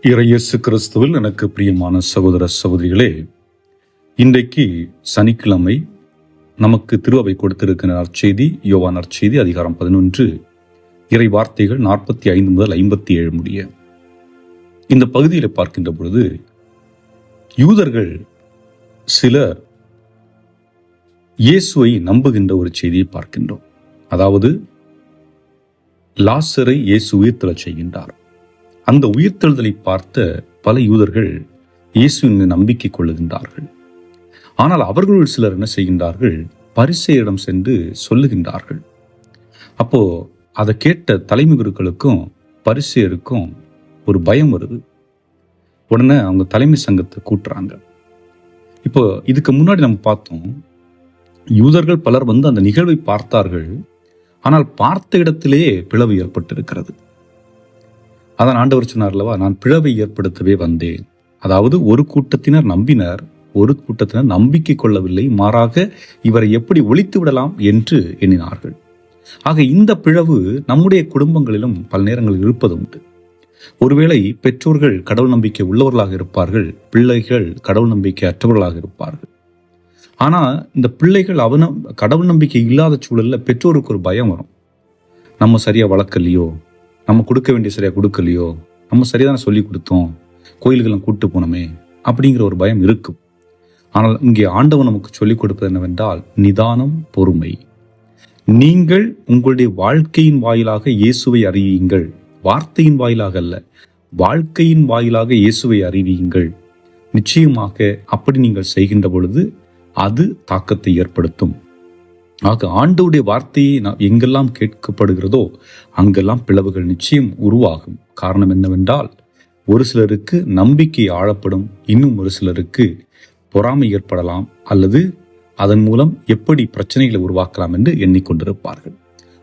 இயேசு கிறிஸ்துவில் எனக்கு பிரியமான சகோதர சகோதரிகளே, இன்றைக்கு சனிக்கிழமை நமக்கு திருஅவை கொடுத்திருக்கிற நற்செய்தி யோவான் நற்செய்தி அதிகாரம் 11 இறை வார்த்தைகள் 45 முதல் 57 முடிய. இந்த பகுதியில் பார்க்கின்ற பொழுது யூதர்கள் சிலர் இயேசுவை நம்புகின்ற ஒரு செய்தியை பார்க்கின்றோம். அதாவது லாசரை இயேசு உயிர்த்தெழச் செய்கின்றார். அந்த உயிர்த்தெழுதலை பார்த்த பல யூதர்கள் இயேசுவின் நம்பிக்கை கொள்ளுகின்றார்கள். ஆனால் அவர்களுள் சிலர் என்ன செய்கின்றார்கள்? பரிசேயரிடம் சென்று சொல்லுகின்றார்கள். அப்போ அதை கேட்ட தலைமை குருக்களுக்கும் பரிசேயருக்கும் ஒரு பயம் வருது. உடனே அவங்க தலைமை சங்கத்தை கூட்டுறாங்க. இப்போ இதுக்கு முன்னாடி நம்ம பார்த்தோம், யூதர்கள் பலர் அந்த நிகழ்வை பார்த்தார்கள். ஆனால் பார்த்த இடத்திலேயே பிளவு ஏற்பட்டிருக்கிறது. அதான் ஆண்டவர் சொன்னார்லவா, நான் பிளவை ஏற்படுத்தவே வந்தேன். அதாவது ஒரு கூட்டத்தினர் நம்பினர், ஒரு கூட்டத்தினர் நம்பிக்கை கொள்ளவில்லை. மாறாக இவரை எப்படி ஒழித்து விடலாம் என்று எண்ணினார்கள். ஆக இந்த பிளவு நம்முடைய குடும்பங்களிலும் பல நேரங்களில் இருப்பது உண்டு. ஒருவேளை பெற்றோர்கள் கடவுள் நம்பிக்கை உள்ளவர்களாக இருப்பார்கள், பிள்ளைகள் கடவுள் நம்பிக்கை அற்றவர்களாக இருப்பார்கள். ஆனா இந்த பிள்ளைகள் கடவுள் நம்பிக்கை இல்லாத சூழல்ல பெற்றோருக்கு ஒரு பயம் வரும். நம்ம சரியா வளர்க்கலையோ, நம்ம கொடுக்க வேண்டிய சரியா கொடுக்கலையோ, நம்ம சரியான சொல்லி கொடுத்தோம், கோயில்களும் கூட்டு போனோமே அப்படிங்கிற ஒரு பயம் இருக்கும். ஆனால் இங்கே ஆண்டவன் நமக்கு சொல்லிக் கொடுப்பது என்னவென்றால் நிதானம், பொறுமை. நீங்கள் உங்களுடைய வாழ்க்கையின் வாயிலாக இயேசுவை அறிவியுங்கள். வார்த்தையின் வாயிலாக அல்ல, வாழ்க்கையின் வாயிலாக இயேசுவை அறிவியுங்கள். நிச்சயமாக அப்படி நீங்கள் செய்கின்ற பொழுது அது தாக்கத்தை ஏற்படுத்தும். ஆக ஆண்டவருடைய வார்த்தையை எங்கெல்லாம் கேட்கப்படுகிறதோ அங்கெல்லாம் பிளவுகள் நிச்சயம் உருவாகும். காரணம் என்னவென்றால், ஒரு சிலருக்கு நம்பிக்கை ஆழப்படும், இன்னும் ஒரு சிலருக்கு பொறாமை ஏற்படலாம், அல்லது அதன் மூலம் எப்படி பிரச்சனைகளை உருவாக்கலாம் என்று எண்ணிக்கொண்டிருப்பார்கள்.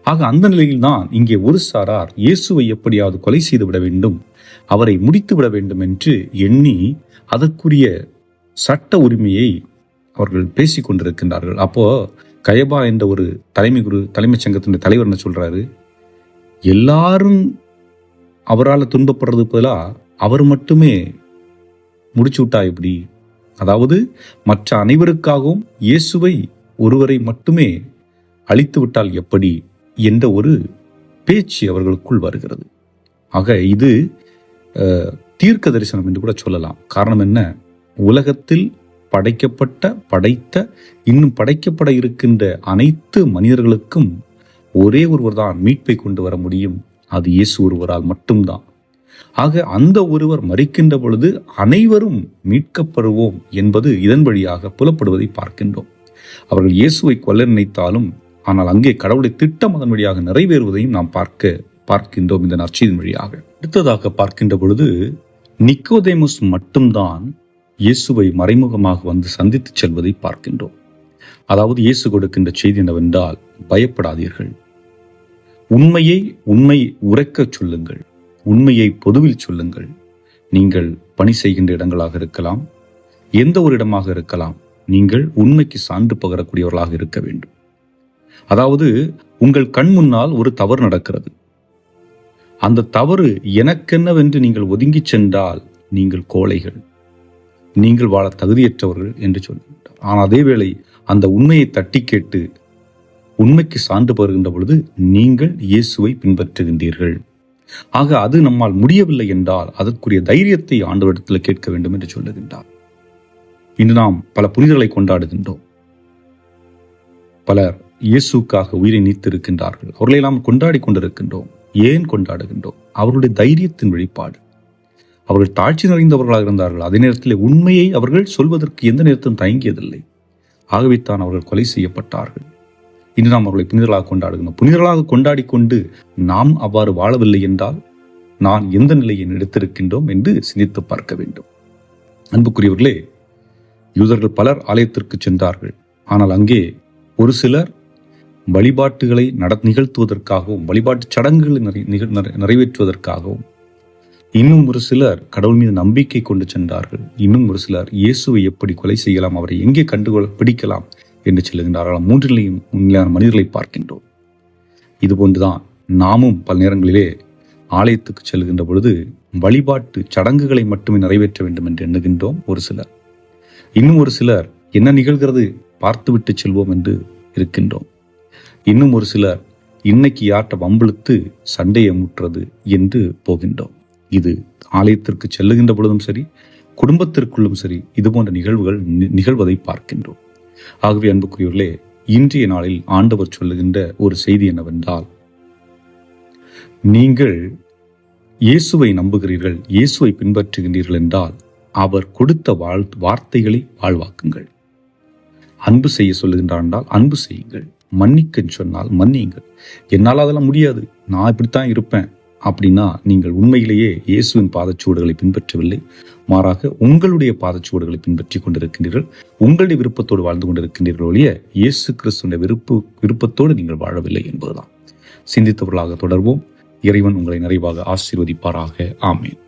ஆக அந்த நிலையில் தான் இங்கே ஒரு சாரார் இயேசுவை எப்படியாவது கொலை செய்து விட வேண்டும், அவரை முடித்து விட வேண்டும் என்று எண்ணி அதற்குரிய சட்ட உரிமையை அவர்கள் பேசிக் கொண்டிருக்கின்றார்கள். அப்போ கயபா என்ற ஒரு தலைமை சங்கத்தினுடைய தலைவர் என்ன சொல்றாரு? எல்லாரும் அவரால் துன்பப்படுறது பதிலா அவர் மட்டுமே முடிச்சு விட்டா எப்படி? அதாவது மற்ற அனைவருக்காகவும் இயேசுவை ஒருவரை மட்டுமே அழித்து விட்டால் எப்படி என்ற ஒரு பேச்சு அவர்களுக்குள் வருகிறது. ஆக இது தீர்க்க தரிசனம் என்று கூட சொல்லலாம். காரணம் என்ன? உலகத்தில் படைத்த இன்னும் படைக்கப்பட இருக்கின்ற அனைத்து மனிதர்களுக்கும் ஒரே ஒருவர் தான் மீட்பை கொண்டு வர முடியும். அது இயேசு ஒருவரால் மட்டும்தான். ஆக அந்த ஒருவர் மரிக்கின்ற பொழுது அனைவரும் மீட்கப்படுவோம் என்பது இதன் வழியாக புலப்படுவதை பார்க்கின்றோம். அவர்கள் இயேசுவை கொல்ல நினைத்தாலும் ஆனால் அங்கே கடவுளுடைய திட்டம் அதன் வழியாக நிறைவேறுவதையும் நாம் பார்க்கின்றோம் இந்த நற்செய்தியின் வழியாக. அடுத்ததாக பார்க்கின்ற பொழுது நிக்கோதேமுஸ் மட்டும்தான் இயேசுவை மறைமுகமாக வந்து சந்தித்து செல்வதை பார்க்கின்றோம். அதாவது இயேசு கொடுக்கின்ற செய்தி என்னவென்றால், பயப்படாதீர்கள், உண்மை உரைக்கச் சொல்லுங்கள், உண்மையை பொதுவில் சொல்லுங்கள். நீங்கள் பணி செய்கின்ற இடங்களாக இருக்கலாம், எந்த ஒரு இடமாக இருக்கலாம், நீங்கள் உண்மைக்கு சான்று பகரக்கூடியவர்களாக இருக்க வேண்டும். அதாவது உங்கள் கண் முன்னால் ஒரு தவறு நடக்கிறது, அந்த தவறு எனக்கென்னவென்று நீங்கள் ஒதுங்கி சென்றால் நீங்கள் கோழைகள், நீங்கள் வாழ தகுதியற்றவர்கள் என்று சொல்கின்றார். ஆனால் அதேவேளை அந்த உண்மையை தட்டி கேட்டு உண்மைக்கு சான்று பகர்கின்ற பொழுது நீங்கள் இயேசுவை பின்பற்றுகின்றீர்கள். ஆக அது நம்மால் முடியவில்லை என்றால் அதற்குரிய தைரியத்தை ஆண்டவரிடத்தில் கேட்க வேண்டும் என்று சொல்லுகின்றார். இன்று நாம் பல புனிதர்களை கொண்டாடுகின்றோம். பலர் இயேசுக்காக உயிரை நீத்திருக்கின்றார்கள். அவர்களெல்லாம் கொண்டாடி கொண்டிருக்கின்றோம். ஏன் கொண்டாடுகின்றோம்? அவர்களுடைய தைரியத்தின் வெளிப்பாடு. அவர்கள் தாழ்ச்சி நிறைந்தவர்களாக இருந்தார்கள். அதே நேரத்தில் உண்மையை அவர்கள் சொல்வதற்கு எந்த நேரத்திலும் தயங்கியதில்லை. ஆகவே தான் அவர்கள் கொலை செய்யப்பட்டார்கள். இன்று நாம் அவர்களை புனிதர்களாக கொண்டாடுகிறோம். புனிதர்களாக கொண்டாடி கொண்டு நாம் அவ்வாறு வாழவில்லை என்றால் நான் எந்த நிலையை எடுத்திருக்கின்றோம் என்று சிந்தித்து பார்க்க வேண்டும். அன்புக்குரியவர்களே, யூதர்கள் பலர் ஆலயத்திற்கு சென்றார்கள். ஆனால் அங்கே ஒரு சிலர் வழிபாட்டுகளை நிகழ்த்துவதற்காகவும் வழிபாட்டு சடங்குகளை நிறைவேற்றுவதற்காகவும், இன்னும் ஒரு சிலர் கடவுள் மீது நம்பிக்கை கொண்டு சென்றார்கள். இன்னும் ஒரு சிலர் இயேசுவை எப்படி கொலை செய்யலாம், அவரை எங்கே பிடிக்கலாம் என்று சொல்லுகின்றார்கள். மூன்றிலையும் உண்மையான மனிதர்களை பார்க்கின்றோம். இதுபோன்றுதான் நாமும் பல நேரங்களிலே ஆலயத்துக்கு செல்கின்ற பொழுது வழிபாட்டு சடங்குகளை மட்டுமே நிறைவேற்ற வேண்டும் என்று எண்ணுகின்றோம் ஒரு சிலர். இன்னும் ஒரு சிலர் என்ன நிகழ்கிறது பார்த்துவிட்டு செல்வோம் என்று இருக்கின்றோம். இன்னும் ஒரு சிலர் இன்னைக்கு யார்ட்ட வம்பிழுத்து சண்டையை முற்றுறது என்று போகின்றோம். இது ஆலயத்திற்கு செல்லுகின்ற பொழுதும் சரி, குடும்பத்திற்குள்ளும் சரி, இது போன்ற நிகழ்வுகள் நிகழ்வதை பார்க்கின்றோம். ஆகவே அன்புக்குரியவர்களே, இன்றைய நாளில் ஆண்டவர் சொல்லுகின்ற ஒரு செய்தி என்னவென்றால், நீங்கள் இயேசுவை நம்புகிறீர்கள், இயேசுவை பின்பற்றுகின்றீர்கள் என்றால் அவர் கொடுத்த வார்த்தைகளை வாழ்வாக்குங்கள். அன்பு செய்ய சொல்லுகின்றார் என்றால் அன்பு செய்யுங்கள். மன்னிக்க சொன்னால் மன்னியுங்கள். என்னால் அதெல்லாம் முடியாது, நான் இப்படித்தான் இருப்பேன் அப்படின்னா நீங்கள் உண்மையிலேயே இயேசுவின் பாதச்சுவடுகளை பின்பற்றவில்லை. மாறாக உங்களுடைய பாதச்சுவடுகளை பின்பற்றி கொண்டிருக்கின்றீர்கள். உங்களுடைய விருப்பத்தோடு வாழ்ந்து கொண்டிருக்கின்றீர்கள் ஒழிய இயேசு கிறிஸ்துவின் விருப்பத்தோடு நீங்கள் வாழவில்லை என்பதுதான். சிந்தித்தவர்களாக தொடர்வோம். இறைவன் உங்களை நிறைவாக ஆசீர்வதிப்பாராக. ஆமேன்.